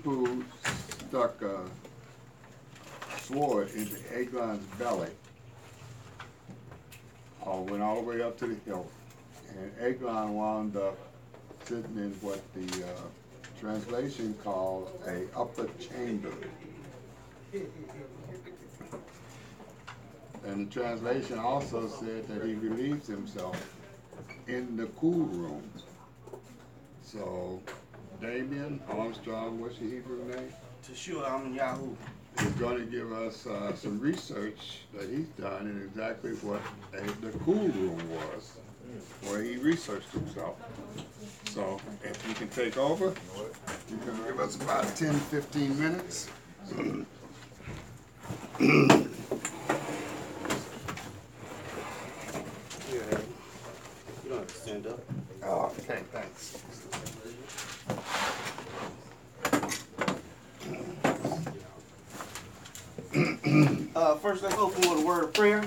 who stuck a sword into Eglon's belly, went all the way up to the hilt, and Eglon wound up sitting in what the translation called a upper chamber. And the translation also said that he relieves himself in the cool room. So Damien Armstrong, what's your Hebrew name? Teshua Yahoo. Is going to give us some research that he's done in exactly what the cool room was, where he researched himself. So if you can take over, you can give us about 10-15 minutes. You don't have to stand up. Oh, okay, thanks. First, let's open with a word of prayer.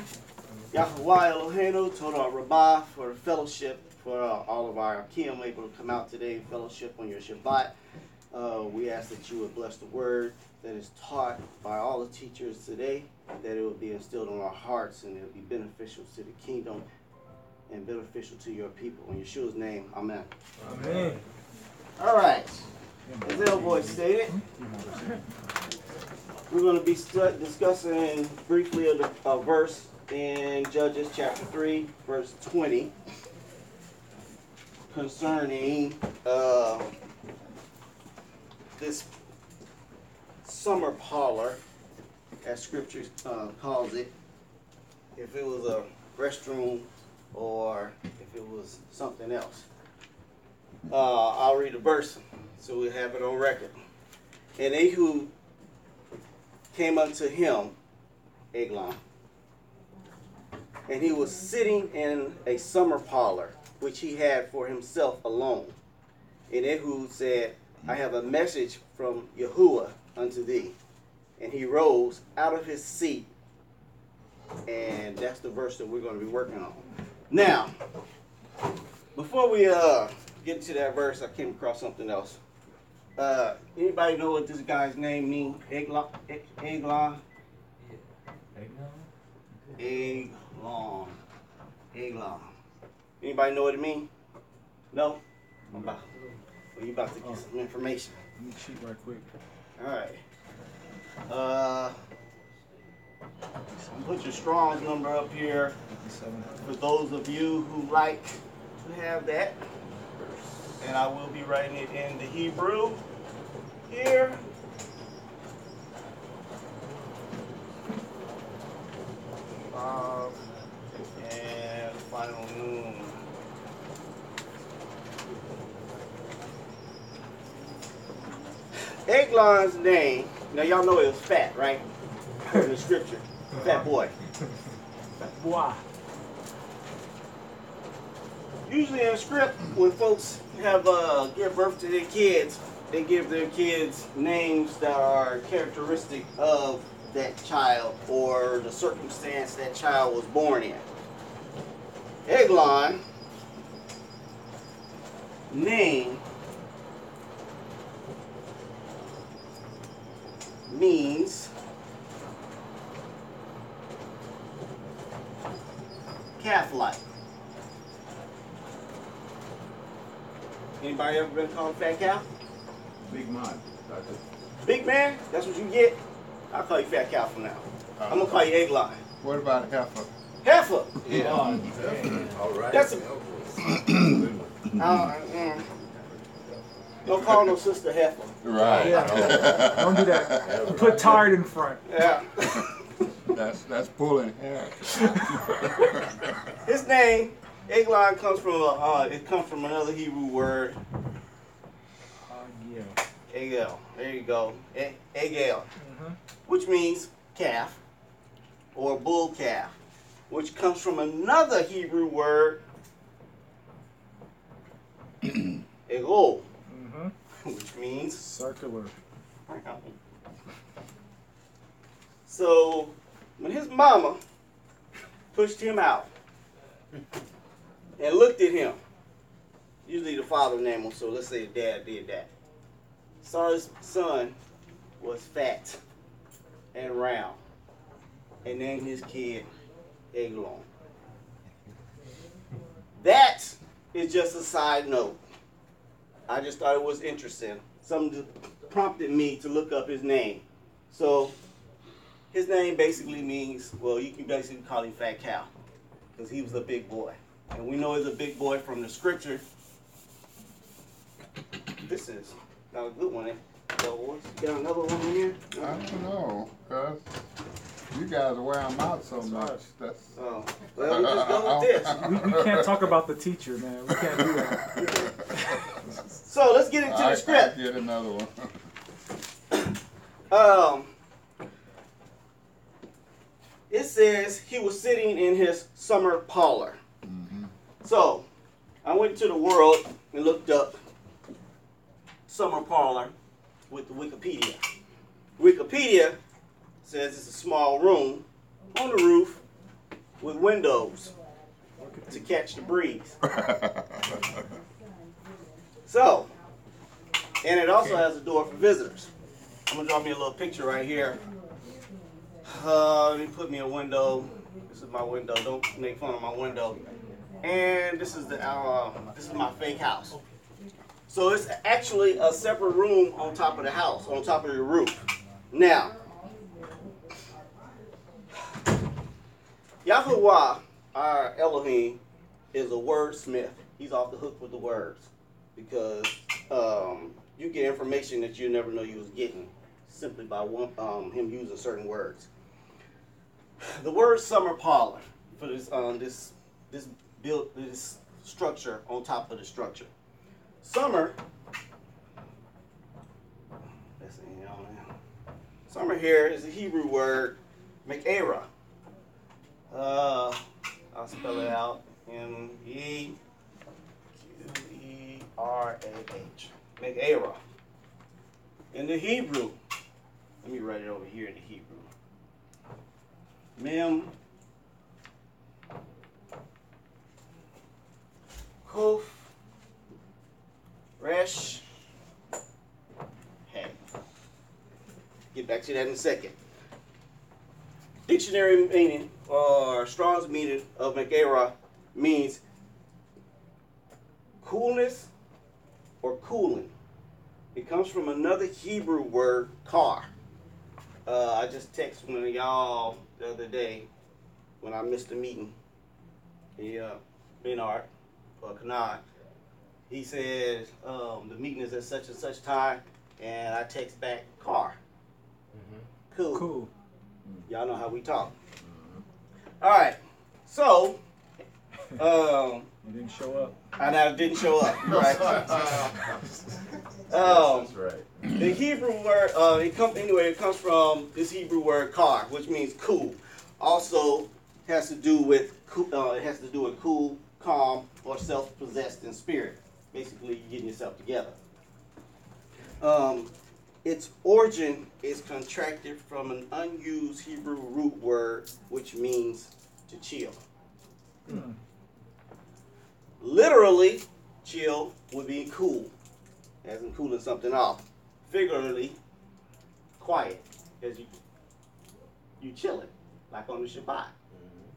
Yahuwah Eloheinu, Todah Rabbah, for fellowship, for all of our Kiyam able to come out today, fellowship on your Shabbat. We ask that you would bless the word that is taught by all the teachers today, that it would be instilled in our hearts and it would be beneficial to the kingdom and beneficial to your people. In Yeshua's name, amen. Amen. All right, as El Boy stated, we're going to be discussing briefly a verse in Judges chapter 3, verse 20, concerning this summer parlor, as Scripture calls it. If it was a restroom or if it was something else. I'll read the verse so we have it on record. And Ehud came unto him, Eglon, and he was sitting in a summer parlor, which he had for himself alone. And Ehud said, I have a message from Yahuwah unto thee. And he rose out of his seat. And that's the verse that we're going to be working on. Now, before we get into that verse, I came across something else. Anybody know what this guy's name means? Eglon? Eglon. Anybody know what it means? No? Well, you about to get some information. Let me cheat right quick. Alright. Put your Strong's number up here for those of you who like to have that. And I will be writing it in the Hebrew here. And final noon. Eglon's name, now y'all know it was fat, right? In the scripture. Fat boy. Fat boy. Usually in script, when folks have give birth to their kids, they give their kids names that are characteristic of that child or the circumstance that child was born in. Eglon name means calf-like. Anybody ever been called fat cow? Big man. Big man? That's what you get? I'll call you fat cow from now. I'm gonna call you Eglon. What about heifer? Heifer. Yeah. All right. That's a. Don't call no sister heifer. Right. Yeah. Don't do that. Put tired in front. Yeah. That's pulling hair. His name, Eglon, comes from another Hebrew word. Yeah. Egel. There you go. Egel. Which means calf or bull calf, which comes from another Hebrew word, Egol, which means circular. So when his mama pushed him out and looked at him, usually the father named him, so let's say the dad did that. saw his son was fat and round, and named his kid Eglon. That is just a side note. I just thought it was interesting. Something prompted me to look up his name. So his name basically means, well, you can basically call him Fat Cow, because he was a big boy. And we know he's a big boy from the scripture. This is not a good one, eh? You got another one in here? I don't know, cuz you guys wear them out so much. That's Oh, well, we just go with this. We can't talk about the teacher, man. We can't do that. So let's get into the script. I get another one. It says he was sitting in his summer parlor. So I went to the world and looked up summer parlor with the Wikipedia. Wikipedia says it's a small room on the roof with windows to catch the breeze. So, and it also has a door for visitors. I'm gonna draw me a little picture right here. Let me put me a window. This is my window. Don't make fun of my window. And this is my fake house. So it's actually a separate room on top of the house, on top of the roof. Now, Yahuwah, our Elohim, is a wordsmith. He's off the hook with the words because you get information that you never know you was getting simply by him using certain words. The word summer parlor for this structure on top of the structure. Summer. Summer here is a Hebrew word, Me'era. I'll spell it out. Mequrah. Me'era. In the Hebrew, let me write it over here in the Hebrew. Mem. Kuf. Resh. Hey. Get back to that in a second. Dictionary meaning, or Strong's meaning of Me'era means coolness or cooling. It comes from another Hebrew word, kar. I just texted one of y'all the other day when I missed the meeting. Bernard or Kanad. He said the meeting is at such and such time, and I text back car. Cool. Cool. Y'all know how we talk. All right. So, You didn't show up. I didn't show up. Right. That's right. The Hebrew word, it comes from this Hebrew word "kar," which means cool. Also has to do with cool, calm, or self-possessed in spirit. Basically, you're getting yourself together. Its origin is contracted from an unused Hebrew root word, which means to chill. Literally, chill would be cool, as in cooling something off. Figuratively, quiet, as you chilling, like on the Shabbat.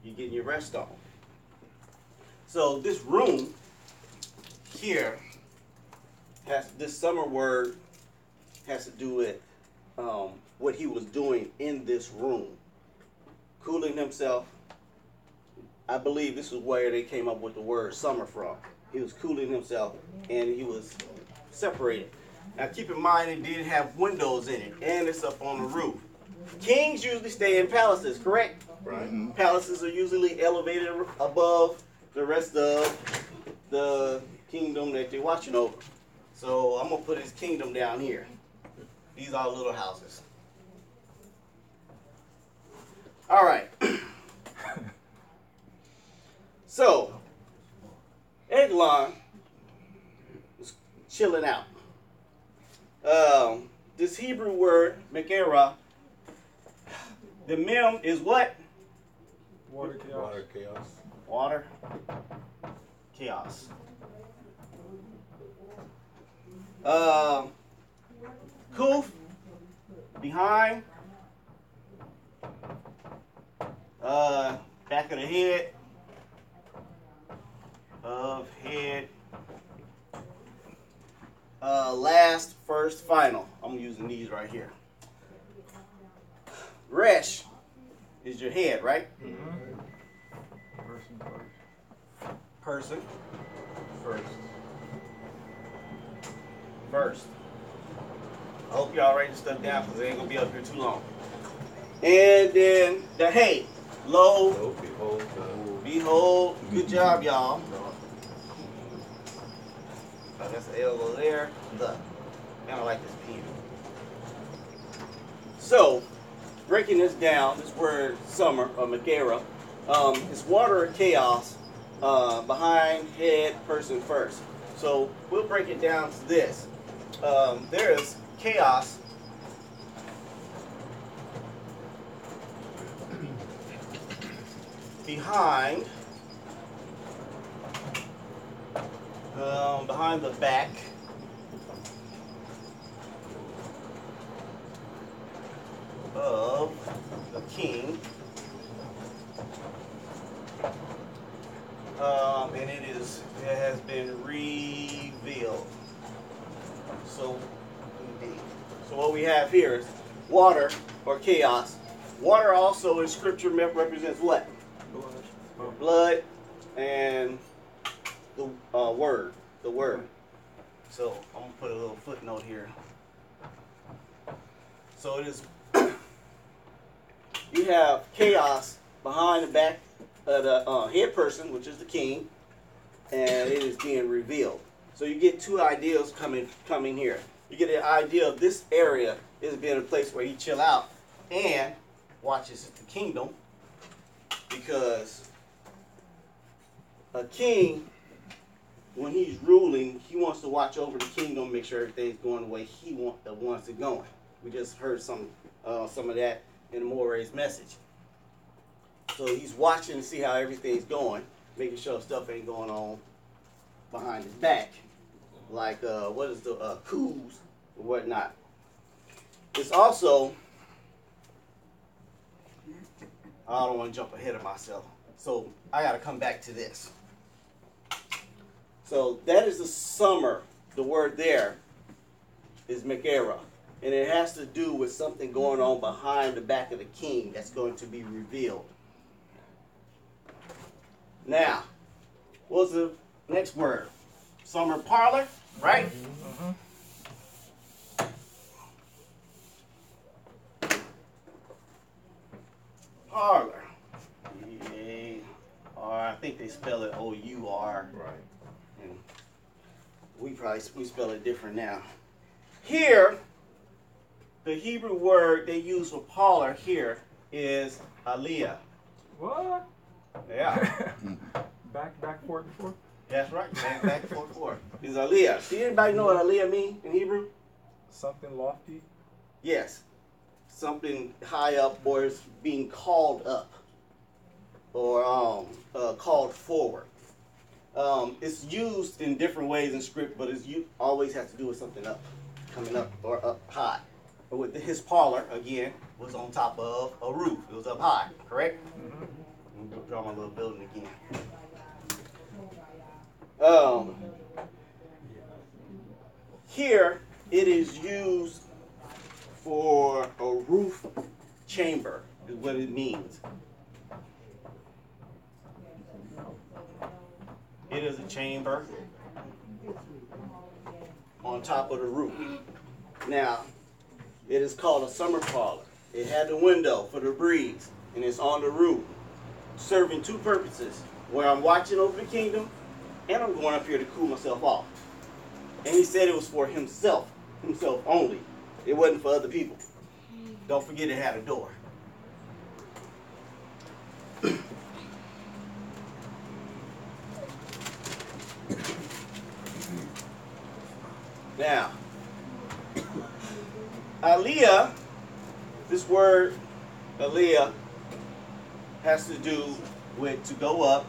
You're getting your rest on. So this room here this summer word has to do with what he was doing in this room, cooling himself. I believe this is where they came up with the word summer from. He was cooling himself and he was separated. Now keep in mind it did have windows in it and it's up on the roof. Kings usually stay in palaces, correct? Right. Palaces are usually elevated above the rest of the kingdom that they're watching over. So I'm going to put his kingdom down here. These are little houses. All right. So, Eglon was chilling out. This Hebrew word, Me'era, the mem is what? Water chaos. Water chaos. Water chaos. Kuf, behind, back of the head, last, first, final. I'm using these right here. Resh is your head, right? Person first. I hope y'all writing stuff down because they ain't gonna be up here too long. And then the hey, lo, behold. Good job, y'all. So that's the elbow there. The. I don't like this pen. So, breaking this down, this word summer or Megara, is water or chaos, behind, head, person first. So we'll break it down to this. There is chaos behind the back of the king, and it has been revealed. So what we have here is water or chaos. Water also in scripture represents what? Blood and the word. The word. So I'm gonna put a little footnote here. So it is. You have chaos behind the back of the head person, which is the king, and it is being revealed. So you get two ideas coming here. You get an idea of this area is being a place where he chill out and watches the kingdom, because a king, when he's ruling, he wants to watch over the kingdom, make sure everything's going the way he wants it going. We just heard some of that in Moray's message. So he's watching to see how everything's going, making sure stuff ain't going on behind his back, like what is the coups or whatnot. It's also, I don't want to jump ahead of myself, so I got to come back to this. So that is the summer. The word there is Megara. And it has to do with something going on behind the back of the king that's going to be revealed. Now, what's the next word? Summer parlor, right? Parlor. P-A-R. I think they spell it O-U-R. Right. And we spell it different now. Here, the Hebrew word they use for parlor here is aliyah. What? Yeah. back forth and forth? That's right. Back forth. Is aliyah. Do anybody know what aliyah means in Hebrew? Something lofty? Yes. Something high up, or it's being called up, or called forward. It's used in different ways in script, but always has to do with something up, coming up or up high. But with his parlor, again, was on top of a roof. It was up high, correct? Mm-hmm. Let me draw my little building again. Here, it is used for a roof chamber, is what it means. It is a chamber on top of the roof. Now, it is called a summer parlor. It had the window for the breeze, and it's on the roof, serving two purposes, where I'm watching over the kingdom, and I'm going up here to cool myself off. And he said it was for himself only. It wasn't for other people. Don't forget it had a door. Now, aliyah, this word aliyah has to do with to go up,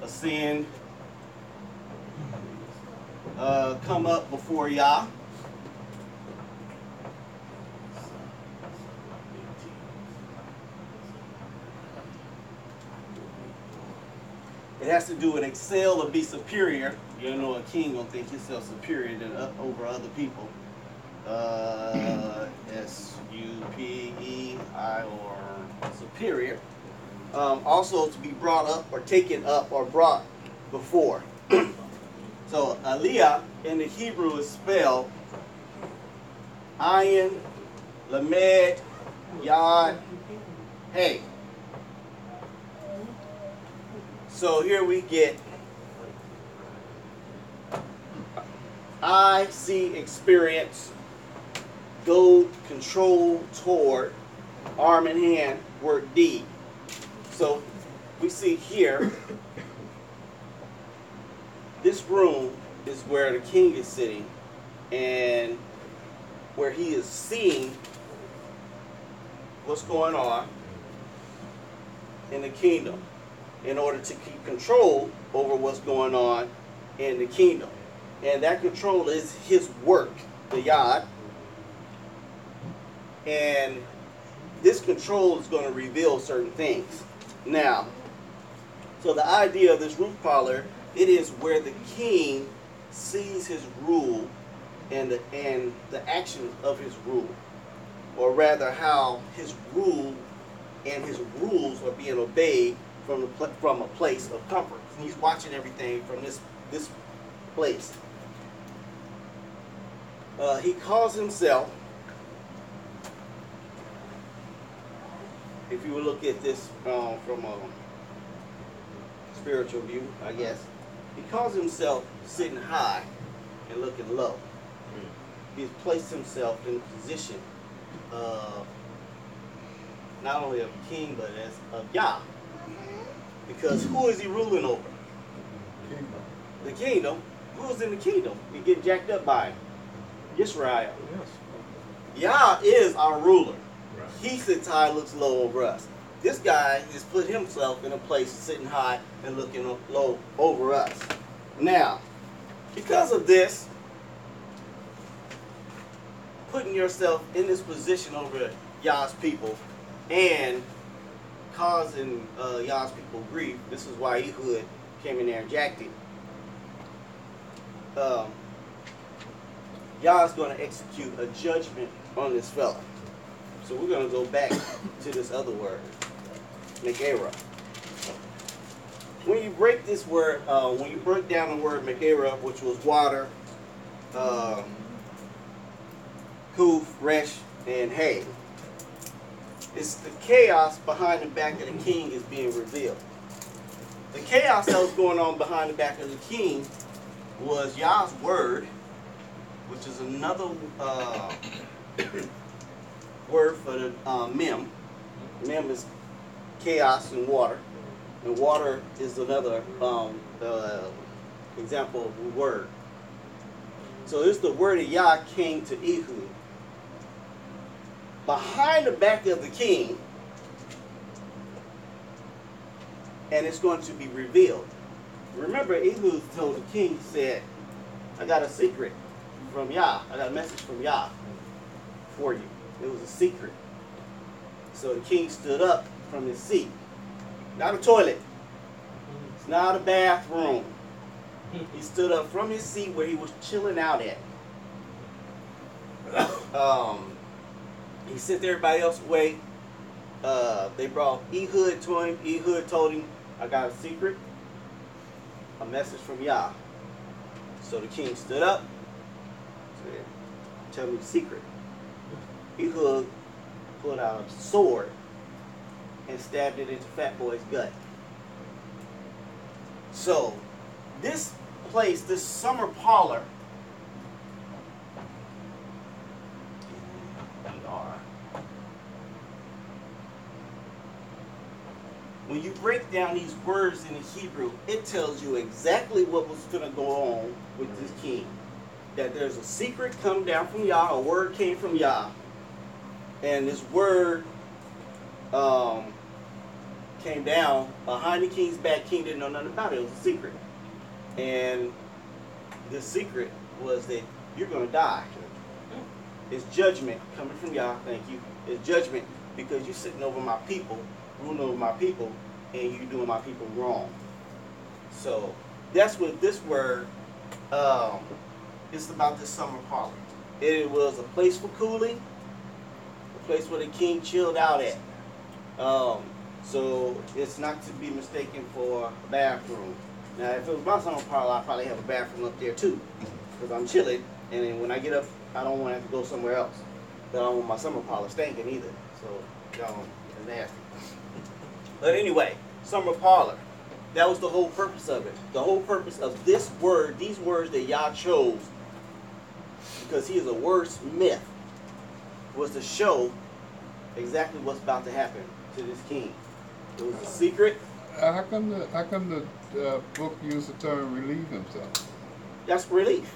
ascend, come up before Yah. It has to do with excel or be superior. You know, a king gonna think himself superior than over other people. S-U-P-E-I or superior. Also to be brought up or taken up or brought before. So Aliyah in the Hebrew is spelled Ayin, Lamed, Yod, Hey. So here we get I, see, experience, go, control, toward, arm and hand, work, deed. So we see here, this room is where the king is sitting and where he is seeing what's going on in the kingdom in order to keep control over what's going on in the kingdom. And that control is his work, the Yod. And this control is going to reveal certain things. Now, so the idea of this roof parlor, it is where the king sees his rule and the action of his rule. Or rather, how his rule and his rules are being obeyed from a place of comfort. And he's watching everything from this place. He calls himself, if you would look at this from a spiritual view, I guess, he calls himself sitting high and looking low. He's placed himself in a position of not only of king, but as of Yah. Because who is he ruling over? Kingdom. The kingdom. Who's in the kingdom? We get jacked up by him. Israel. Yes. Yah is our ruler. Right. He sits high, looks low over us. This guy has put himself in a place sitting high and looking low over us. Now, because of this, putting yourself in this position over Yah's people and causing Yah's people grief, this is why Ehud came in there and jacked him. Yah's going to execute a judgment on this fella. So we're going to go back to this other word, Megera. When you break this word, when you break down the word Megera, which was water, Kuf, Resh, and Hay, it's the chaos behind the back of the king is being revealed. The chaos that was going on behind the back of the king was Yah's word, which is another word for the mem. Mem is chaos and water is another example of the word. So this the word of Yah came to Ehud. Behind the back of the king, and it's going to be revealed. Remember, Ehud told the king, he said, I got a secret from Yah. I got a message from Yah for you. It was a secret. So the king stood up from his seat. Not a toilet. It's not a bathroom. He stood up from his seat where he was chilling out at. He sent everybody else away. They brought Ehud to him. Ehud told him, I got a secret, a message from Yah. So the king stood up, said, tell me the secret. Ehud pulled out a sword and stabbed it into Fat Boy's gut. So this place, this summer parlor, when you break down these words in the Hebrew, it tells you exactly what was going to go on with this king. That there's a secret come down from Yah, a word came from Yah, and this word came down behind the king's back. King didn't know nothing about it. It was a secret. And the secret was that you're going to die. It's judgment coming from y'all. Thank you. It's judgment because you're sitting over my people, ruling over my people, and you doing my people wrong. So that's what this word is about. This summer parlor. It was a place for cooling, a place where the king chilled out at. So it's not to be mistaken for a bathroom. Now, if it was my summer parlor, I'd probably have a bathroom up there too, because I'm chilling, and then when I get up, I don't want to have to go somewhere else. But I don't want my summer parlor stinking either, so it's nasty. But anyway, summer parlor. That was the whole purpose of it. The whole purpose of this word, these words that Yah chose, because he is a wordsmith, was to show exactly what's about to happen to this king. It was a secret. How come the book used the term relieve himself? That's relief.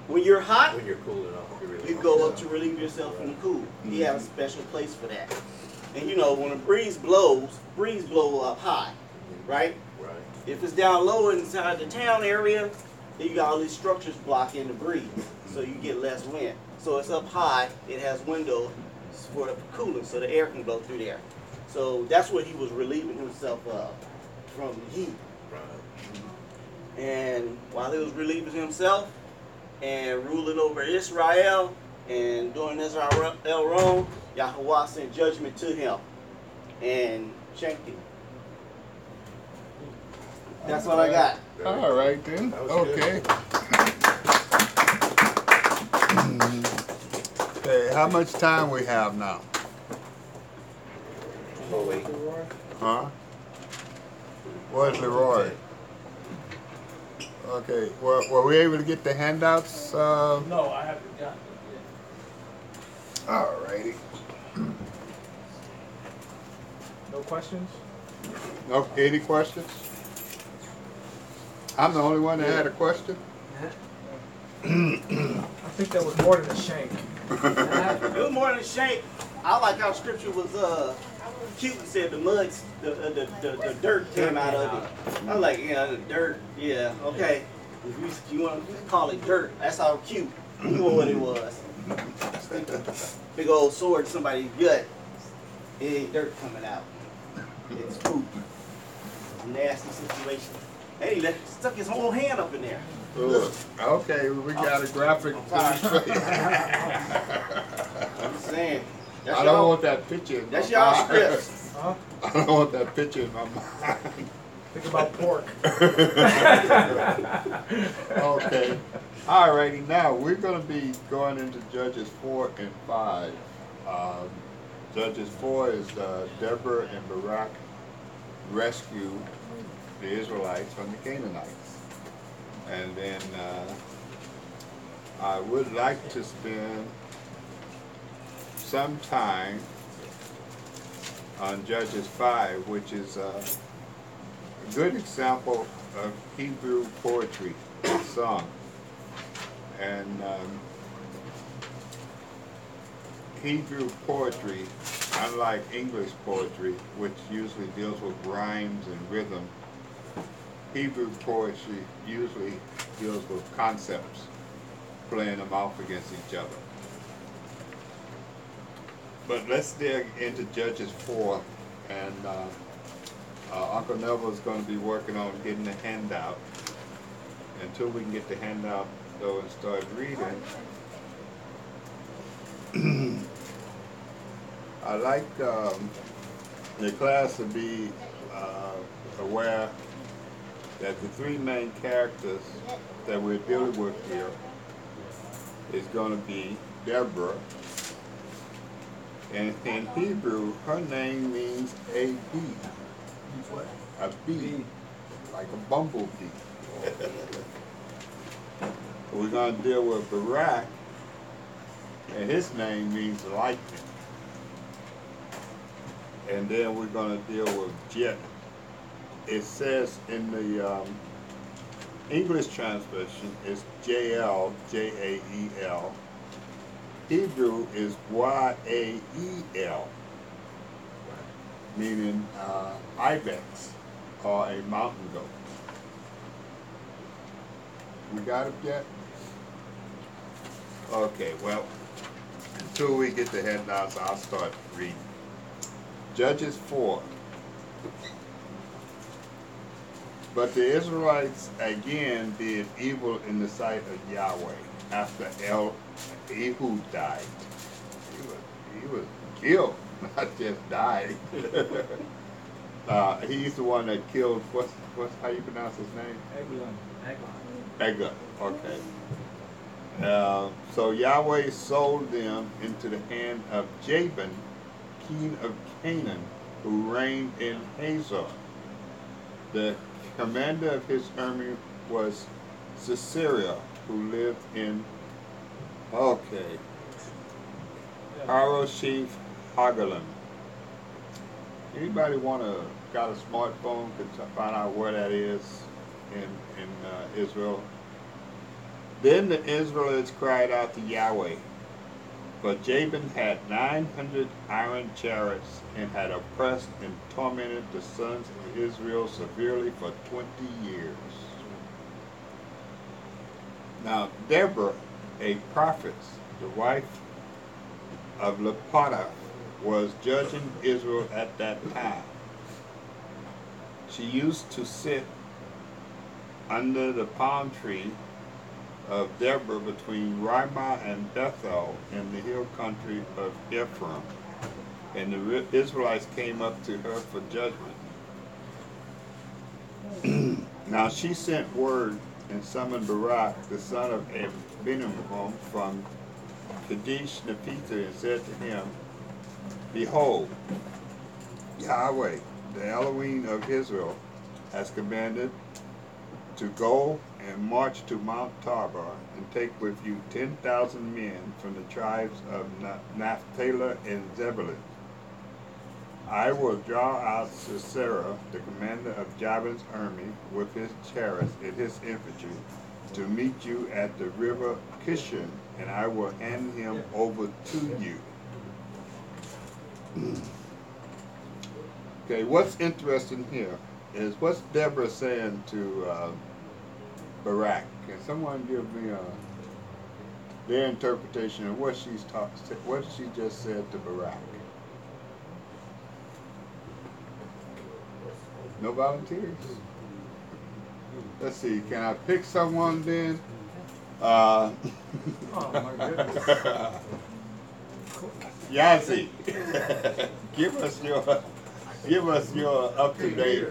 When you're hot, When you're cooling off, you go up to relieve yourself from the cool. He has a special place for that. And you know, when a breeze blow up high, right? Right. If it's down low inside the town area, then you got all these structures blocking the breeze, so you get less wind. So it's up high, it has windows for the cooling, so the air can blow through there. So that's what he was relieving himself of, from the heat. Right. And while he was relieving himself and ruling over Israel and doing Israel wrong, Yahuwah sent judgment to him and shanked him. That's what I got. All right then. That was Okay. Hey, how much time we have now? Oh, wait. Huh? Where's Leroy? Okay. Were we able to get the handouts? No, I haven't gotten it All righty. yet. No questions? No, any questions? I'm the only one that had a question. I think that was more than a shank. It was more than a shake. I like how scripture was cute and said the mud, the dirt came out of it. I was like, yeah, the dirt, yeah, okay. If you want to call it dirt, that's how cute. You know what it was. Big old sword in somebody's gut. It ain't dirt coming out. It's poop. Nasty situation. And he stuck his whole hand up in there. Good. Okay, we got a graphic. I'm sorry. I'm just saying. That's I don't y'all- want that picture in That's my y'all mind. scripts. Huh? I don't want that picture in my mind. Think about pork. Okay. Alrighty, now we're going to be going into Judges 4 and 5. Judges 4 is Deborah and Barak rescue the Israelites from the Canaanites. And then I would like to spend some time on Judges 5, which is a good example of Hebrew poetry sung. And Hebrew poetry, unlike English poetry, which usually deals with rhymes and rhythm, Hebrew poetry usually deals with concepts, playing them off against each other. But let's dig into Judges 4, and Uncle Neville is going to be working on getting the handout. Until we can get the handout, though, and start reading, I like the class to be aware that the three main characters that we're dealing with here is going to be Deborah. And in Hebrew, her name means a bee. A bee, like a bumblebee. We're going to deal with Barak, and his name means lightning. And then we're going to deal with Jet. It says in the English translation is J-L, J-A-E-L. Hebrew is Y-A-E-L, meaning ibex or a mountain goat. We got it yet? Okay, well, until we get the headlines, I'll start reading. Judges 4. But the Israelites again did evil in the sight of Yahweh after Ehud died. He was killed, not just died. He's the one that killed, what's how you pronounce his name? Eglon. Okay. So Yahweh sold them into the hand of Jabin, king of Canaan, who reigned in Hazor. The commander of his army was Sisera, who lived in, Harosheth Hagolim. Anybody got a smartphone, could find out where that is in Israel? Then the Israelites cried out to Yahweh, for Jabin had 900 iron chariots and had oppressed and tormented the sons of Israel severely for 20 years. Now Deborah, a prophetess, the wife of Lepata, was judging Israel at that time. She used to sit under the palm tree of Deborah between Ramah and Bethel in the hill country of Ephraim. And the Israelites came up to her for judgment. Now she sent word and summoned Barak, the son of Abinadab, from Kadesh Naphtali, and said to him, Behold, Yahweh, the Elohim of Israel, has commanded to go and march to Mount Tabor and take with you 10,000 men from the tribes of Naphtali and Zebulun. I will draw out Sisera, the commander of Jabin's army, with his chariots and his infantry, to meet you at the river Kishon, and I will hand him over to you. Okay, what's interesting here is what's Deborah saying to Barak? Can someone give me their interpretation of what what she just said to Barak? No volunteers? Let's see, can I pick someone then? Oh my goodness. Yazi, give us your up-to-date.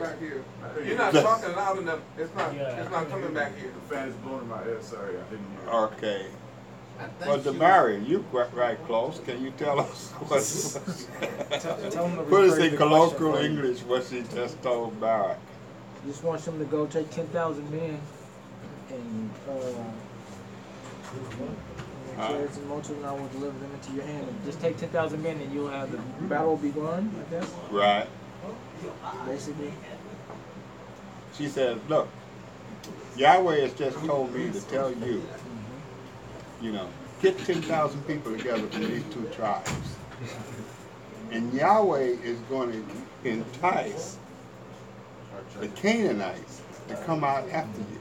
You're not talking loud enough. It's not coming back here. The fan is blowing in my ear. Sorry, I didn't hear. Okay. Well, Damari, you right close. Can you tell us what? Tell him to Put us rephrase in the colloquial question. English what she just told Barak. Just wants him to go take 10,000 men and chariots and multitude, and I will deliver them into your hand. And just take 10,000 men, and you'll have the battle will be won. I guess. Right. Basically. She said, "Look, Yahweh has just told me to tell you, get 10,000 people together from these two tribes, and Yahweh is going to entice the Canaanites to come out after you.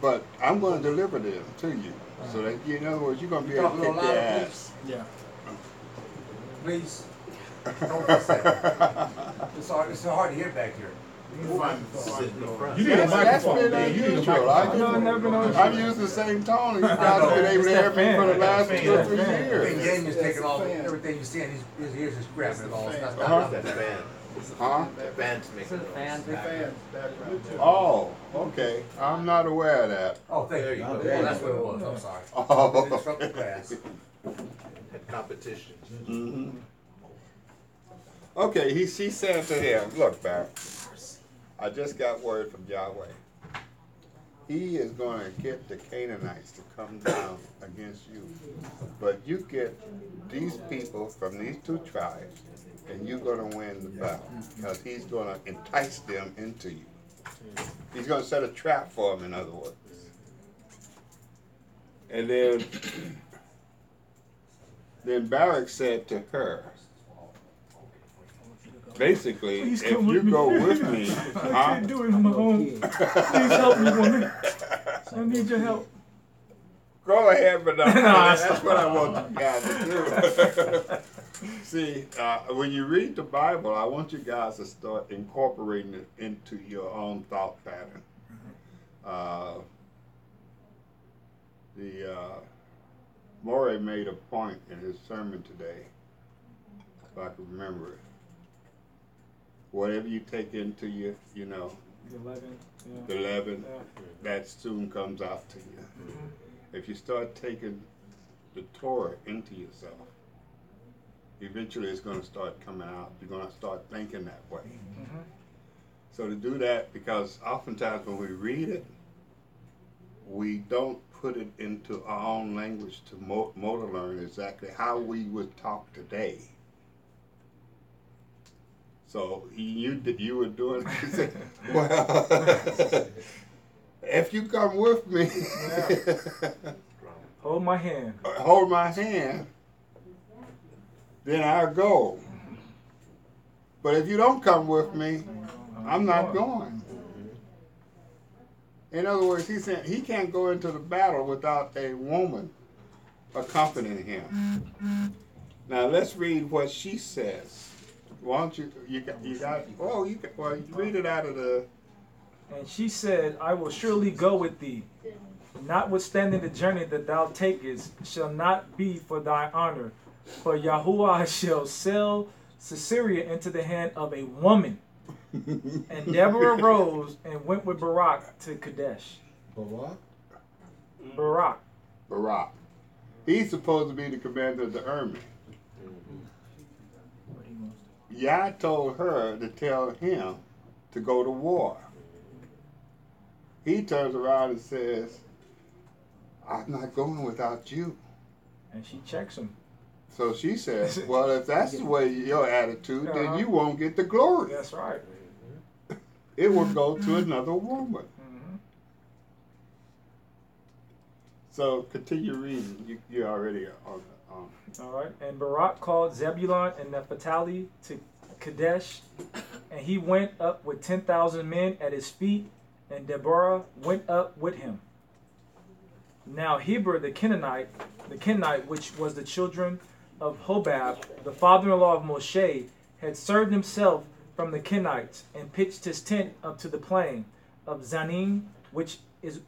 But I'm going to deliver them to you, so that in other words, you're going to be able to kick their ass." Yeah. Please. Don't fix that. It's so hard to hear back here. Sit in the front. You need a That's microphone, been man. You need a unusual. microphone. I've used the same tone, and you guys have been able to hear me for the last 2 or 3 Big years. Game is taking all everything you see, and his ears is grabbing it all. It's not That fan. Huh? That fan's making noise. Oh, okay. I'm not aware of that. Oh, thank you. There you Oh, go. that's what it was. I'm sorry. Oh. Disrupt the class. Had competition. Mm-hmm. Okay, she said to him, "Look, Barrett, I just got word from Yahweh. He is going to get the Canaanites to come down against you. But you get these people from these 2 tribes, and you're going to win the battle. Because he's going to entice them into you. He's going to set a trap for them, in other words." And then Barak said to her, basically, Please if come you with me. go with me, I huh? can't do it on my own. Please help me, woman. I need your help. Go ahead, but No, that's what I want you guys to do. See, when you read the Bible, I want you guys to start incorporating it into your own thought pattern. Morey made a point in his sermon today, if I can remember it. Whatever you take into your, The 11. Yeah. the leaven, Yeah. that soon comes out to you. If you start taking the Torah into yourself, eventually it's going to start coming out. You're going to start thinking that way. So to do that, because oftentimes when we read it, we don't put it into our own language to motor learn exactly how we would talk today. So you were doing, you said, well, if you come with me, Hold my hand. hold my hand, then I'll go. But if you don't come with me, I'm not going. In other words, he said he can't go into the battle without a woman accompanying him. Now let's read what she says. Why don't you read it out of the. And she said, I will surely go with thee. Notwithstanding the journey that thou takest shall not be for thy honor, for Yahuwah shall sell Sisera into the hand of a woman. And Deborah rose and went with Barak to Kadesh. Barak. Barak. He's supposed to be the commander of the army. Yah told her to tell him to go to war. He turns around and says, I'm not going without you. And she checks him. So she says, well, if that's the way your attitude, then you won't get the glory. That's right. It will go to another woman. So continue reading. You're already on. All right. And Barak called Zebulun and Naphtali to Kadesh, and he went up with 10,000 men at his feet, and Deborah went up with him. Now Heber the Kenite, which was the children of Hobab, the father-in-law of Moshe, had served himself from the Kenites, and pitched his tent up to the plain of Zanim, which is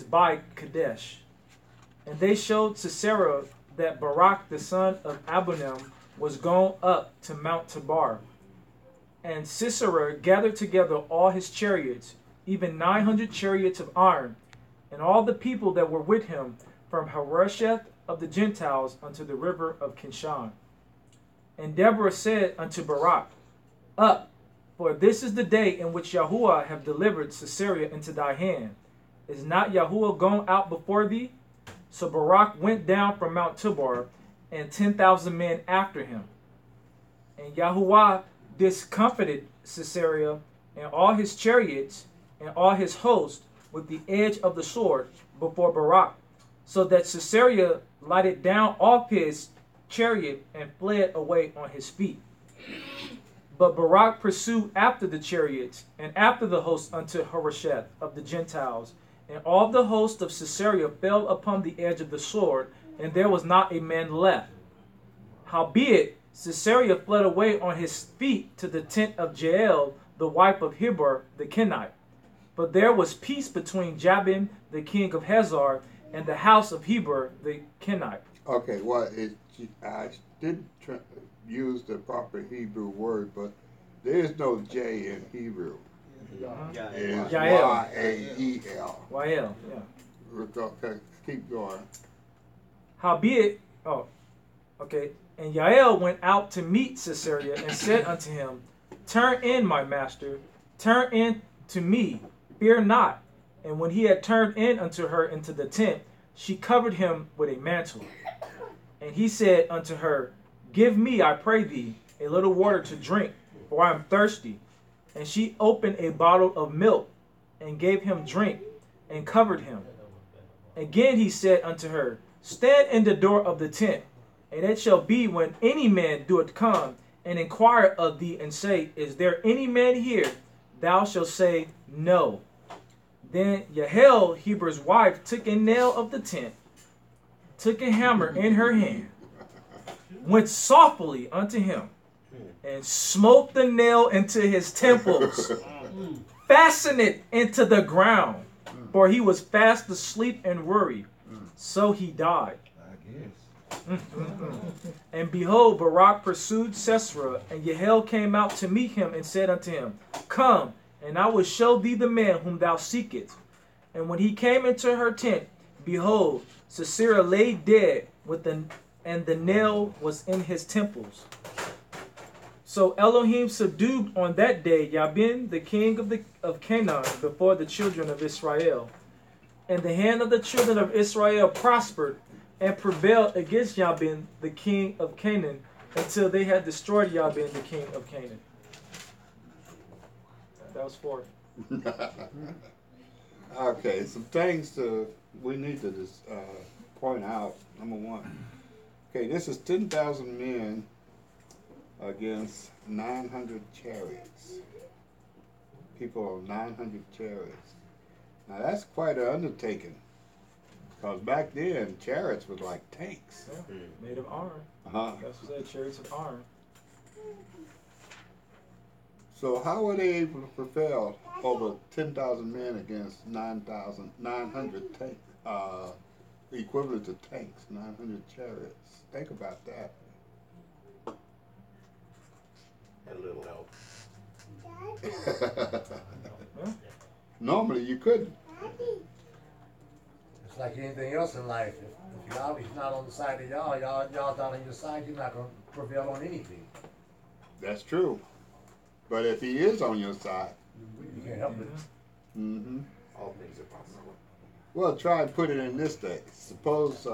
by Kadesh. And they showed Sisera that Barak the son of Abinom was gone up to Mount Tabor. And Sisera gathered together all his chariots, even 900 chariots of iron, and all the people that were with him, from Harosheth of the Gentiles unto the river of Kishon. And Deborah said unto Barak, Up, for this is the day in which Yahuwah have delivered Sisera into thy hand. Is not Yahuwah gone out before thee? So Barak went down from Mount Tabor, and 10,000 men after him. And Yahuwah discomfited Sisera and all his chariots and all his host with the edge of the sword before Barak, so that Sisera lighted down off his chariot and fled away on his feet. But Barak pursued after the chariots and after the host unto Harosheth of the Gentiles, and all the host of Sisera fell upon the edge of the sword, and there was not a man left. Howbeit, Sisera fled away on his feet to the tent of Jael, the wife of Heber the Kenite. But there was peace between Jabin, the king of Hazor, and the house of Heber the Kenite. Okay, well, I didn't use the proper Hebrew word, but there is no J in Hebrew. It's Y-A-E-L. Yael, yeah. Okay, keep going. Howbeit, and Yael went out to meet Sisera and said unto him, Turn in, my master, turn in to me, fear not. And when he had turned in unto her into the tent, she covered him with a mantle. And he said unto her, Give me, I pray thee, a little water to drink, for I am thirsty. And she opened a bottle of milk, and gave him drink, and covered him. Again he said unto her, Stand in the door of the tent, and it shall be when any man doeth come, and inquire of thee, and say, Is there any man here? Thou shalt say, No. Then Yahel, Heber's wife, took a nail of the tent, took a hammer in her hand, went softly unto him, and smote the nail into his temples, fastened it into the ground, for he was fast asleep and worried. So he died. And behold, Barak pursued Sisera, and Yahel came out to meet him and said unto him, Come, and I will show thee the man whom thou seekest. And when he came into her tent, behold, Sisera lay dead, and the nail was in his temples. So Elohim subdued on that day Jabin, the king of Canaan, before the children of Israel. And the hand of the children of Israel prospered and prevailed against Jabin, the king of Canaan, until they had destroyed Jabin, the king of Canaan. That was 4. Okay, some things we need to just point out. Number one, okay, this is 10,000 men against 900 chariots. People on 900 chariots. Now that's quite an undertaking, because back then chariots was like tanks. Yeah, made of iron. That's what said, chariots of iron. So how were they able to prevail over 10,000 men against 900 tanks, equivalent to tanks, 900 chariots? Think about that. And a little help. Normally you couldn't. It's like anything else in life. If Yahweh's not on the side of y'all not on your side, you're not going to prevail on anything. That's true. But if he is on your side, You can't help it. mm-hmm. All things are possible. Well, try and put it in this day. Suppose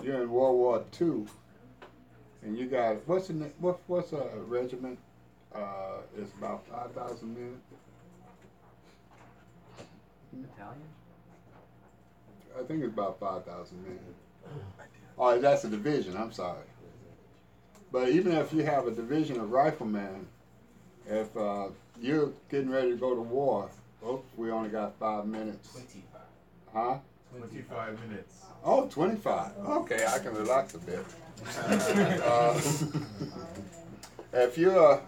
you're in World War II, and you got what's a regiment? It's about 5,000 men. Italian? I think it's about 5,000 men. Oh, that's a division. I'm sorry. But even if you have a division of riflemen, if you're getting ready to go to war, we only got 5 minutes. 25. Huh? 25 minutes. Oh, 25. Okay, I can relax a bit. If you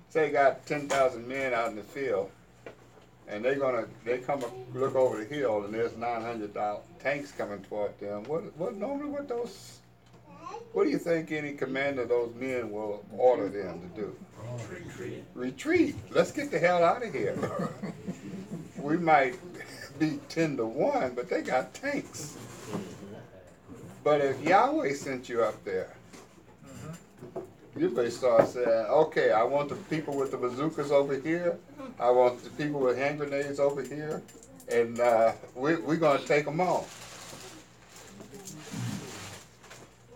say got 10,000 men out in the field, and they come up, look over the hill, and there's 900 tanks coming toward them. What do you think any commander of those men will order them to do? Retreat. Let's get the hell out of here. We might be 10-1, but they got tanks. But if Yahweh sent you up there, you better start saying, okay, I want the people with the bazookas over here. I want the people with hand grenades over here. And we're going to take them all.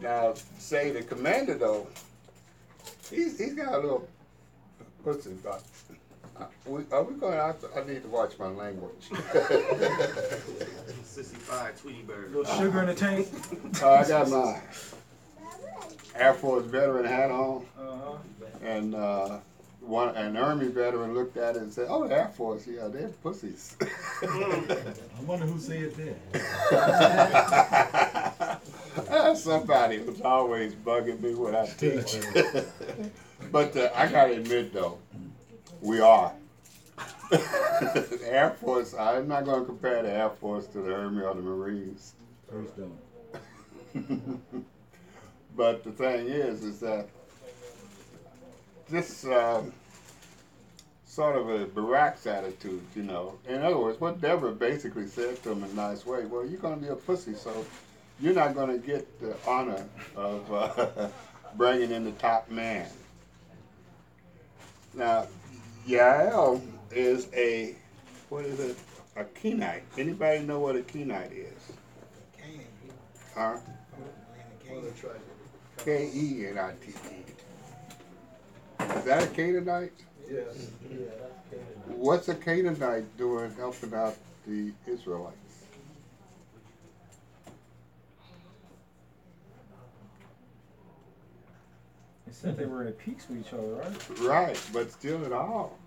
Now, say the commander, though, he's got a little, what's it about? Are we going to, I need to watch my language. Sissy Fire, Tweety Bird. Little sugar in the tank. I got my Air Force veteran hat on, and an Army veteran looked at it and said, "Oh, the Air Force, yeah, they're pussies." I wonder who said that. Somebody was always bugging me when I teach. But I gotta admit, though, we are. The Air Force, I'm not gonna compare the Air Force to the Army or the Marines. Please don't. But the thing is that this sort of a Barak's attitude, you know. In other words, what Deborah basically said to him in a nice way, well, you're going to be a pussy, so you're not going to get the honor of bringing in the top man. Now, Yael is a Kenite. Anybody know what a Kenite is? Huh? Kenite. Is that a Canaanite? Yes. What's a Canaanite doing helping out the Israelites? It said they were at peace with each other, right? Right, but still at all.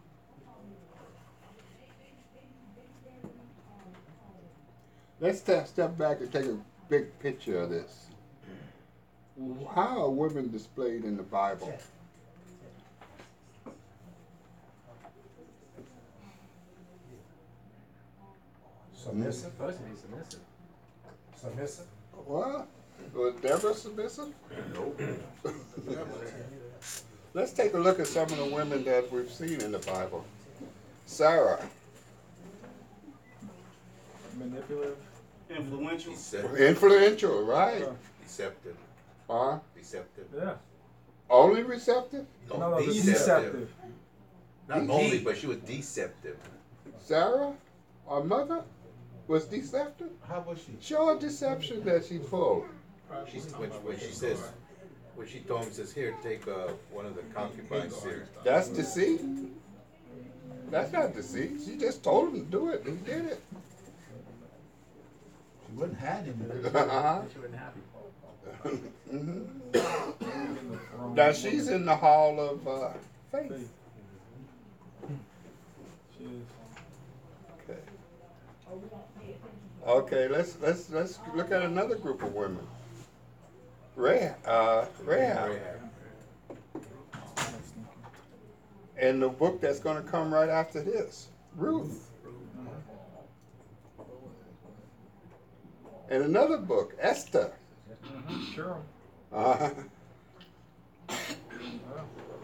Let's step back and take a big picture of this. How are women displayed in the Bible? Submissive? Supposed to be submissive. Submissive? What? Was Deborah submissive? Nope. Let's take a look at some of the women that we've seen in the Bible. Sarah, Manipulative. Influential. influential, right? Deceptive. Huh? Deceptive. Yeah. Only receptive? No, deceptive. Not only, but she was deceptive. Sarah, our mother, was deceptive? How was she? Show a deception that she's full. When she says, when she told him, says, here, take one of the concubines here. That's deceit. That's not deceit. She just told him to do it, and he did it. She wasn't hiding it. Uh-huh. She wasn't happy. Now she's in the hall of faith. Faith. She is. Okay. Okay, let's look at another group of women. Rahab. And the book that's going to come right after this, Ruth. And another book, Esther. Sure. Uh,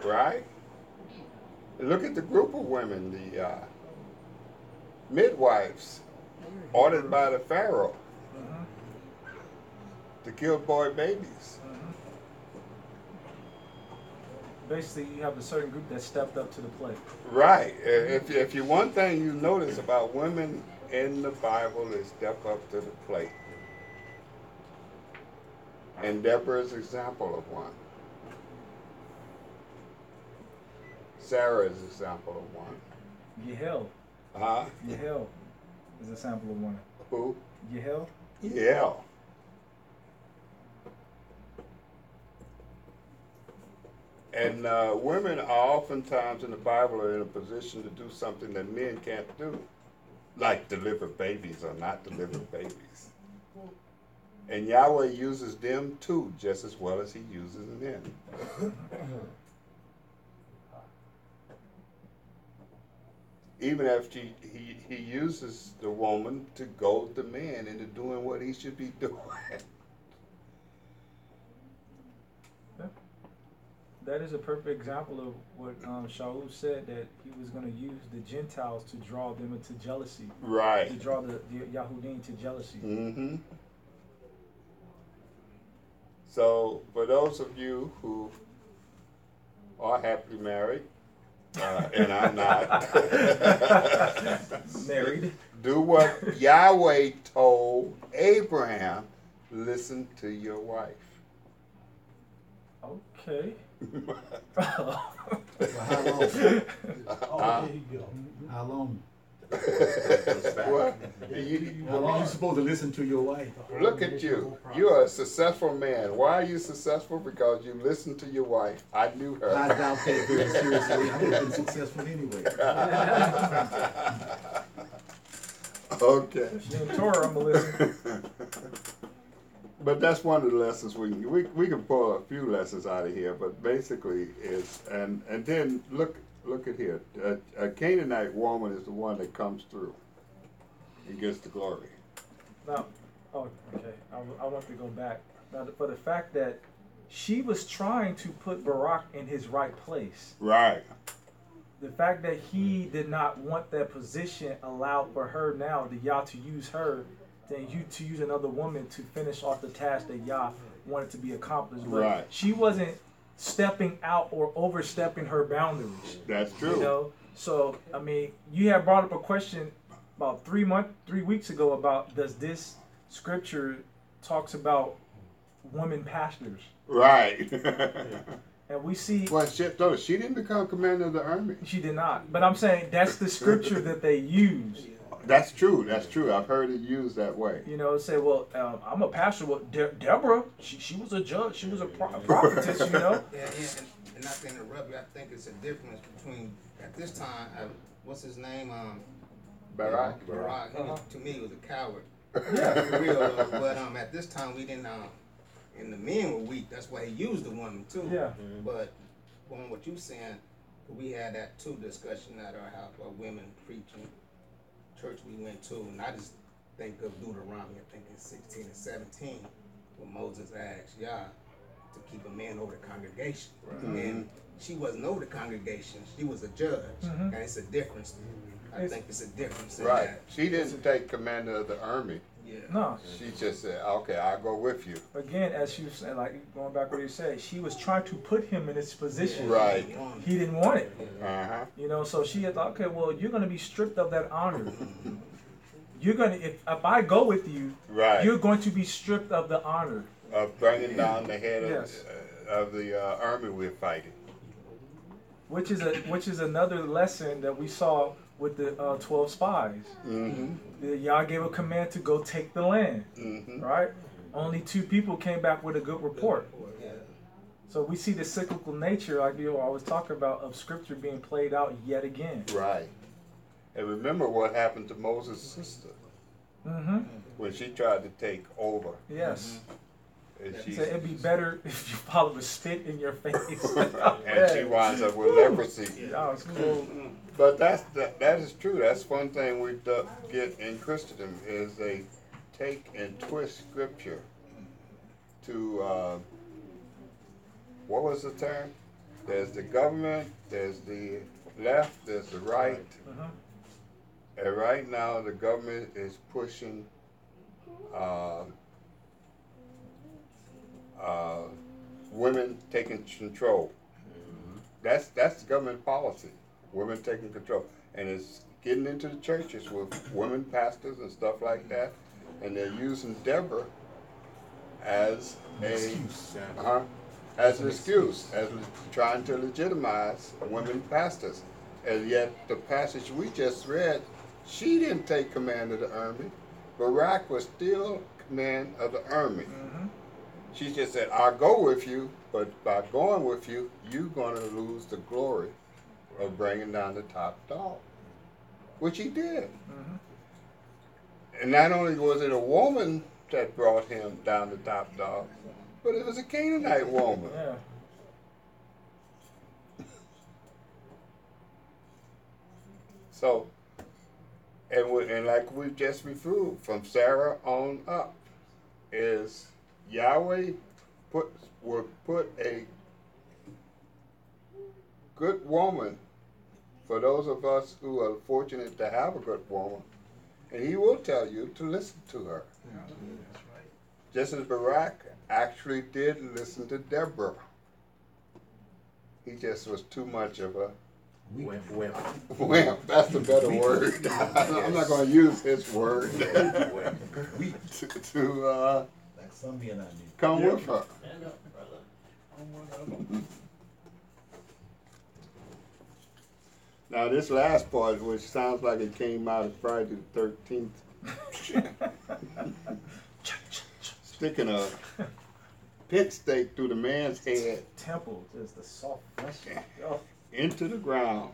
right? And look at the group of women, the midwives ordered by the Pharaoh to kill boy babies. Basically, you have a certain group that stepped up to the plate. Right. If you one thing you notice about women in the Bible is step up to the plate. And Deborah is an example of one. Sarah is an example of one. Yehel. Huh? Yehel is a sample of one. Who? Yehel? Yeah. And women are oftentimes in the Bible are in a position to do something that men can't do, like deliver babies or not deliver babies. And Yahweh uses them too, just as well as he uses men. Even if he uses the woman to goad the man into doing what he should be doing. That is a perfect example of what Shaul said, that he was going to use the Gentiles to draw them into jealousy. Right. To draw the Yahudim to jealousy. Mm-hmm. So, for those of you who are happily married, and I'm not, Married. do what Yahweh told Abraham, listen to your wife. Okay. Well, how long? How How long? What? How long you supposed to listen to your wife? Look at you. You're a successful man. Why are you successful? Because you listen to your wife. I knew her. I doubt that very seriously. I would have been successful anyway. Okay. She in Torah, I'm going to listen. But that's one of the lessons we can pull a few lessons out of here. But basically is and then look at here. A Canaanite woman is the one that comes through and gets the glory. Now, oh, okay. I want to go back. Now, for the fact that she was trying to put Barak in his right place. Right. The fact that he did not want that position allowed for her now, the Yah to use her, than you to use another woman to finish off the task that Yah wanted to be accomplished. But right. She wasn't stepping out or overstepping her boundaries. That's true. You know? So, I mean, you had brought up a question about 3 weeks ago about does this scripture talks about women pastors. Right. And we see... Well, she didn't become commander of the army. She did not. But I'm saying that's the scripture that they use. That's true. That's true. I've heard it used that way. You know, say, well, I'm a pastor. Well, Deborah, she was a judge. She was a prophetess. You know. Yeah, and not to interrupt you, I think it's a difference between at this time. What's his name? Barak. Barak. He was, to me, he was a coward. Yeah. For real. But at this time, we didn't. And the men were weak. That's why he used the woman too. Yeah. But on what you saying, we had that too discussion at our house about women preaching. Church we went to, and I just think of Deuteronomy, I think in 16 and 17, when Moses asked Yah to keep a man over the congregation. Right. And she wasn't over the congregation, she was a judge. And it's a difference. I think it's a difference in Right. that. She didn't take command of the army. Yeah. No. She just said, okay, I'll go with you. Again, as she was saying, like going back what you said, she was trying to put him in his position. Right. He didn't want it. Uh-huh. You know, so she had thought, okay, well, you're going to be stripped of that honor. You're going to, if I go with you, Right. you're going to be stripped of the honor. Of bringing down the head Yes. of the army we're fighting. Which is another lesson that we saw with the 12 spies. Mm-hmm. Yah gave a command to go take the land, Mm-hmm. right? Only 2 people came back with a good report. Yeah. So we see the cyclical nature, like you always talk about, of Scripture being played out yet again. Right. And remember what happened to Moses' sister Mm-hmm. when she tried to take over. Yes. And So she, it'd be better if you follow a spit in your face. and she winds up with leprosy. Yeah, it's cool. But that is true. That's one thing we get in Christendom is they take and twist Scripture to what was the term? There's the government, there's the left, there's the right, and right now the government is pushing women taking control. That's the government policy. Women taking control, and it's getting into the churches with women pastors and stuff like that, and they're using Deborah as as an excuse, as trying to legitimize women pastors, and yet the passage we just read, she didn't take command of the army. Barak was still command of the army. She just said, "I'll go with you, but by going with you, you're going to lose the glory of bringing down the top dog," which he did. And not only was it a woman that brought him down the top dog, but it was a Canaanite woman. Yeah. So, and like we just reviewed, from Sarah on up, is Yahweh would put a good woman for those of us who are fortunate to have a good woman, and he will tell you to listen to her. Just as Barak actually did listen to Deborah. He just was too much of a Wimp. wimp. That's the better word. I'm not going to use his word to Like some men I knew. come with her. Now this last part, which sounds like it came out of Friday the 13th, sticking a pit stake through the man's head Temple, just the soft flesh. Oh. into the ground.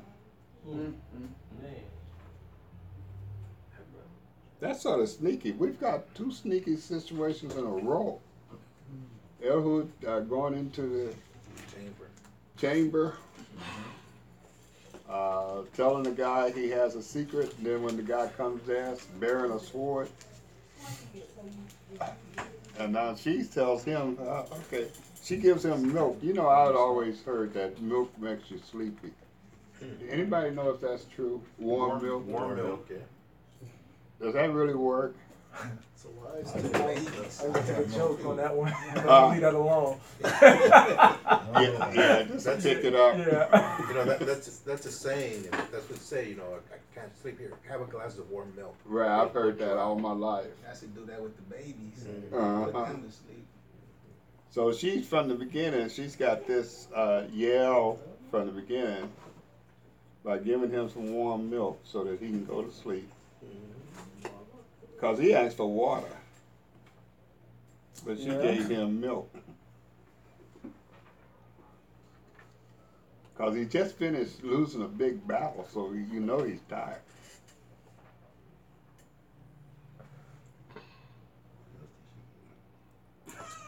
That's sort of sneaky. We've got 2 sneaky situations in a row. Ehud going into the chamber, telling the guy he has a secret, and then when the guy comes there, bearing a sword, and now she tells him, okay, she gives him milk. You know, I'd always heard that milk makes you sleepy. Anybody know if that's true? Warm milk? Warm milk, yeah. Does that really work? I took a joke on that one. I'm gonna leave that alone. Yeah, just That's pick it. it up. Yeah. You know, that's a saying, and that's what they say, you know, I can't sleep here. Have a glass of warm milk. Right, I've heard that all my life. I should do that with the babies. Uh-huh. Put them to sleep. So she's from the beginning, she's got this yell from the beginning by giving him some warm milk so that he can go to sleep. Because he asked for water, but she Yeah. gave him milk. Because he just finished losing a big battle, so you know he's tired.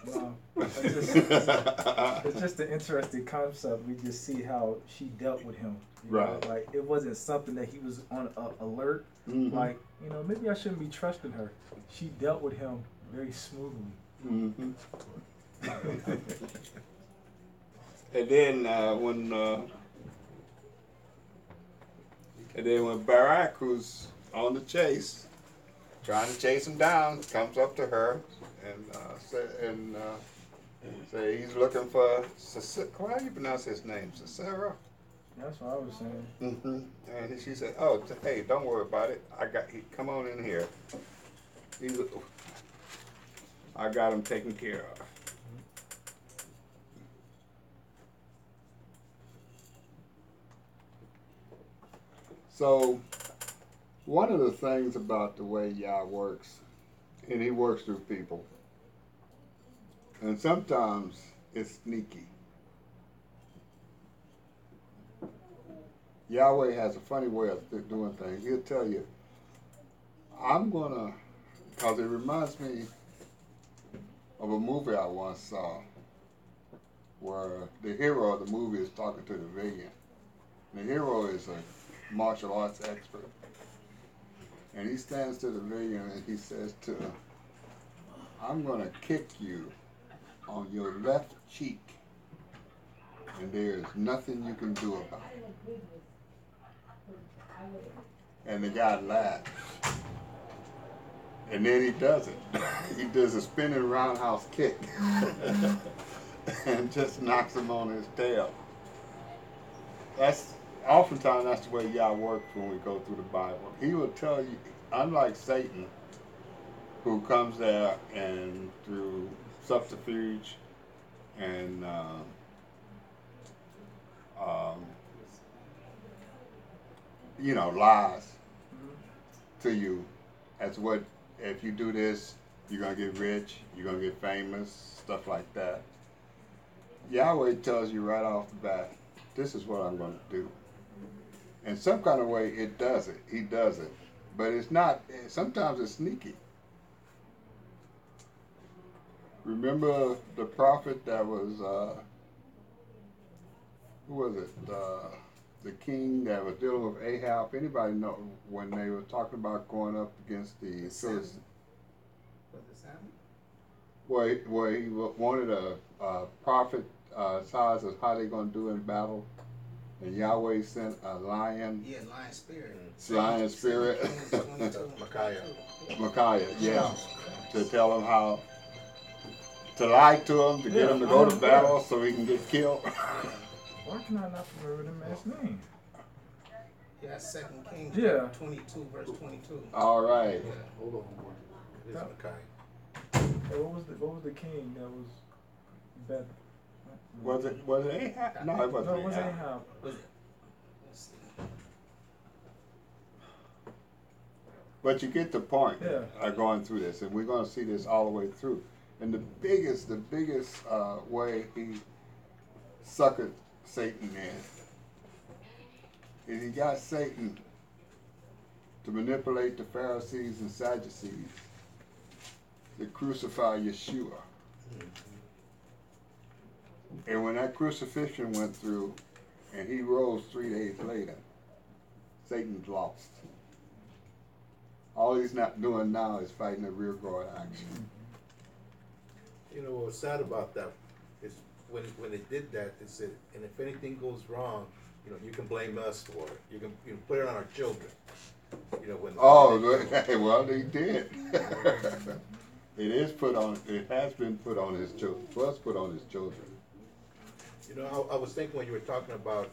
No, it's just an interesting concept. We just see how she dealt with him. You know? Right. Like it wasn't something that he was on alert. Mhm. Like, you know, maybe I shouldn't be trusting her. She dealt with him very smoothly. Mhm. And then when Barak, who's on the chase, trying to chase him down, comes up to her and say he's looking for how do you pronounce his name? Sisera. That's what I was saying. And she said, "Oh, hey, don't worry about it. Come on in here. I got him taken care of." So, one of the things about the way Yah works, and he works through people, and sometimes it's sneaky. Yahweh has a funny way of doing things. He'll tell you, because it reminds me of a movie I once saw where the hero of the movie is talking to the villain. The hero is a martial arts expert. And he stands to the villain and he says to him, "I'm going to kick you on your left cheek, and there is nothing you can do about it." And the guy laughs. And then he does it. He does a spinning roundhouse kick and just knocks him on his tail. Oftentimes that's the way Yah works when we go through the Bible. He will tell you, unlike Satan, who comes there and through subterfuge and lies to you as what if you do this, you're gonna get rich, you're gonna get famous, stuff like that. Yahweh tells you right off the bat, this is what I'm gonna do. In some kind of way it does it. He does it. But it's not, sometimes it's sneaky. Remember the prophet that was who was it? The king that was dealing with Ahab. Anybody know when they were talking about going up against the Philistines? Was it Samuel? Where he wanted a prophet size of how they going to do in battle, and Yahweh sent a lion. Yeah, lion spirit. Lion spirit. Micaiah, yeah, to tell him how to lie to him to get him to go to battle so he can get killed. Why can I not remember the man's name? Yeah, 2 Kings 22, verse 22. All right. Yeah. Hold on, more. It is Hey, what was the king that was better? Was it Ahab? No, it wasn't. No, it wasn't Ahab. Ahab. Was it? Let's see. But you get the point. Yeah. Going through this, and we're going to see this all the way through. And the biggest way he suckered Satan in is he got Satan to manipulate the Pharisees and Sadducees to crucify Yeshua. And when that crucifixion went through and he rose 3 days later, Satan's lost. All he's not doing now is fighting a rear guard action. You know what's sad about that is when they did that, they said, and if anything goes wrong, you can blame us for it. You can put it on our children. Well, they did. It has been put on his children. Was put on his children. I was thinking when you were talking about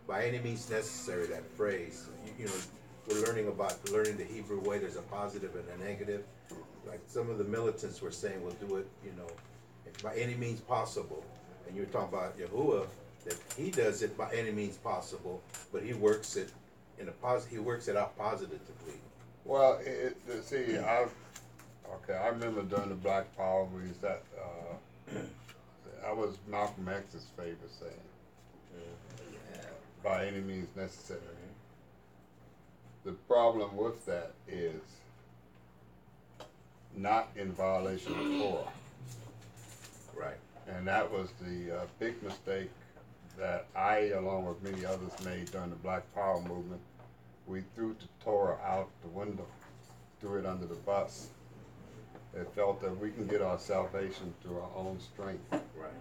by any means necessary, that phrase, we're learning the Hebrew way. There's a positive and a negative. Like some of the militants were saying, we'll do it, if by any means possible. And you were talking about Yahuwah, that he does it by any means possible, but he works it out positively. Well, see, I remember during the Black Power movies that that was Malcolm X's favorite saying, by any means necessary. The problem with that is not in violation of Torah. Right. And that was the big mistake that I, along with many others, made during the Black Power movement. We threw the Torah out the window, threw it under the bus. It felt that we can get our salvation through our own strength. Right.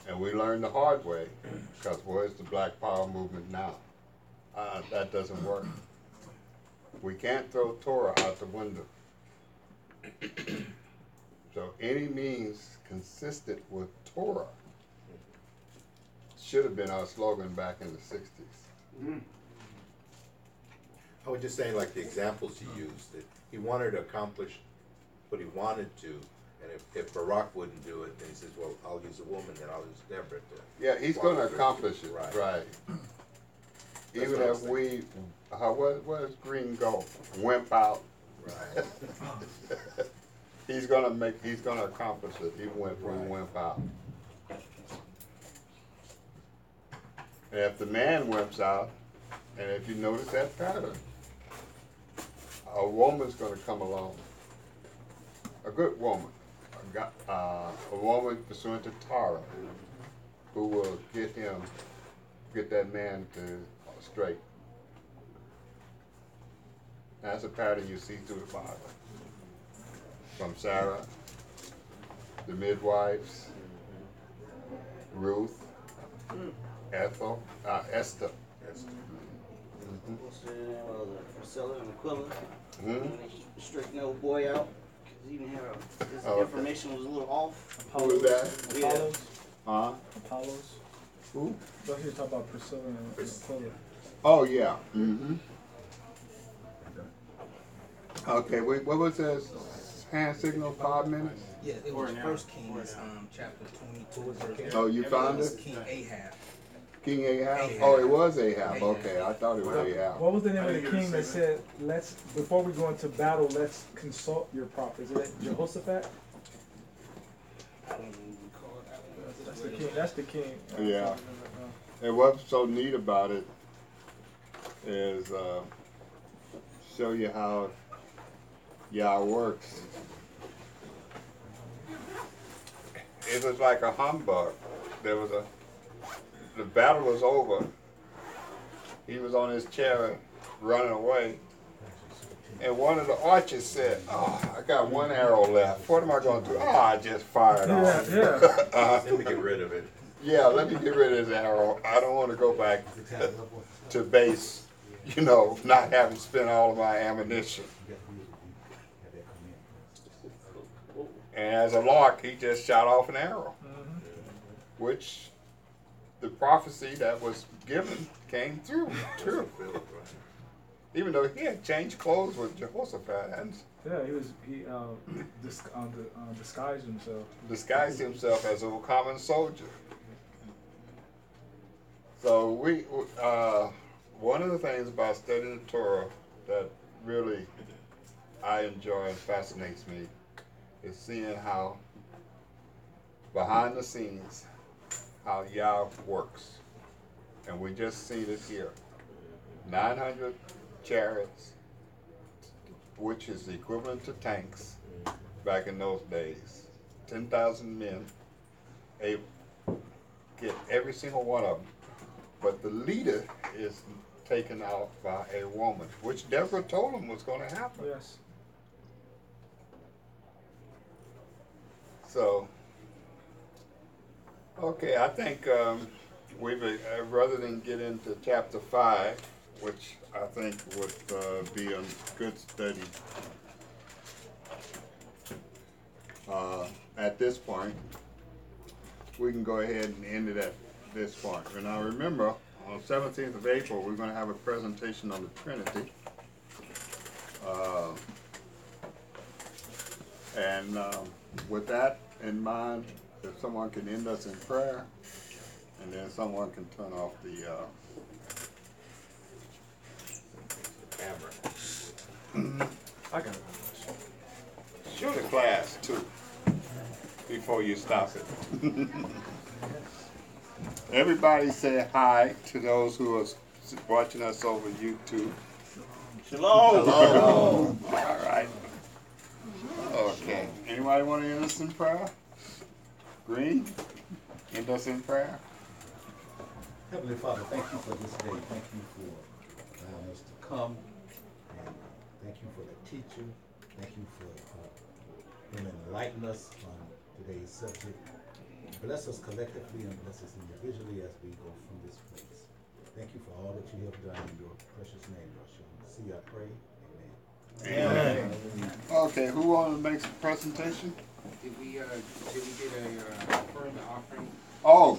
And we learned the hard way, because where's the Black Power movement now? That doesn't work. We can't throw Torah out the window. So any means consistent with Torah should have been our slogan back in the 60s. I was just saying, like the examples he used, that he wanted to accomplish what he wanted to, and if Barack wouldn't do it, then he says, well, I'll use a woman, then I'll use Deborah to. Yeah, he's going to accomplish it, Right. right. That's Even what I if was we, where does Green go? Wimp out. Right. He's gonna accomplish it, even if we wimp out. And if the man wimps out, and if you notice that pattern, a woman's gonna come along, a good woman, a woman pursuant to Torah, who will get that man to straight. That's a pattern you see through the Bible. From Sarah, the midwives, Ruth, Esther. What's the name of the Priscilla and Aquila? When they straightened the old boy out, because even here, his information was a little off. Who was that? Yeah. Apollos? Huh? Apollos? Who? Don't you talk about Priscilla and Aquila? Oh, yeah. Okay, wait, what was this? Hand signal, 5 minutes? Yeah, it was First Kings, chapter 22. Verse Oh, you found was it? King Ahab. King Ahab? Ahab. Oh, it was Ahab. Okay, I thought it was Ahab. What was the name of the king that said, before we go into battle, let's consult your prophets? Is it Jehoshaphat? I don't even recall that one. That's the king. That's the king. Yeah. And what's so neat about it is show you how Yah works. It was like a humbug. The battle was over. He was on his chair running away. And one of the archers said, "Oh, I got one arrow left. What am I going to do? Oh, I just fired off." Let me get rid of it. Yeah, let me get rid of this arrow. I don't want to go back to base, not having spent all of my ammunition. And as a lark, he just shot off an arrow, which the prophecy that was given came through. True. Even though he had changed clothes with Jehoshaphat and Yeah, he disguised himself. disguised himself as a common soldier. So one of the things about studying the Torah that really I enjoy and fascinates me is seeing how behind the scenes how Yah works. And we just seen it here. 900 chariots, which is the equivalent to tanks back in those days. 10,000 men, get every single one of them. But the leader is taken out by a woman, which Deborah told him was going to happen. Yes. So, okay, I think we've rather than get into chapter 5, which I think would be a good study at this point, we can go ahead and end it at this point. And now remember, on 17th of April, we're going to have a presentation on the Trinity. And with that in mind, if someone can end us in prayer, and then someone can turn off the camera. I got it. Shoot a class too before you stop it. Everybody say hi to those who are watching us over YouTube. Shalom. All right. Okay. Anybody want to end us in prayer? Green? End us in prayer? Heavenly Father, thank you for this day. Thank you for allowing us to come. And thank you for the teacher. Thank you for him enlightening us on today's subject. Bless us collectively and bless us individually as we go from this place. Thank you for all that you have done in your precious name, Yahshua. See, I pray. Amen. Amen. Okay, who wants to make a presentation? Did we get a offering? Oh.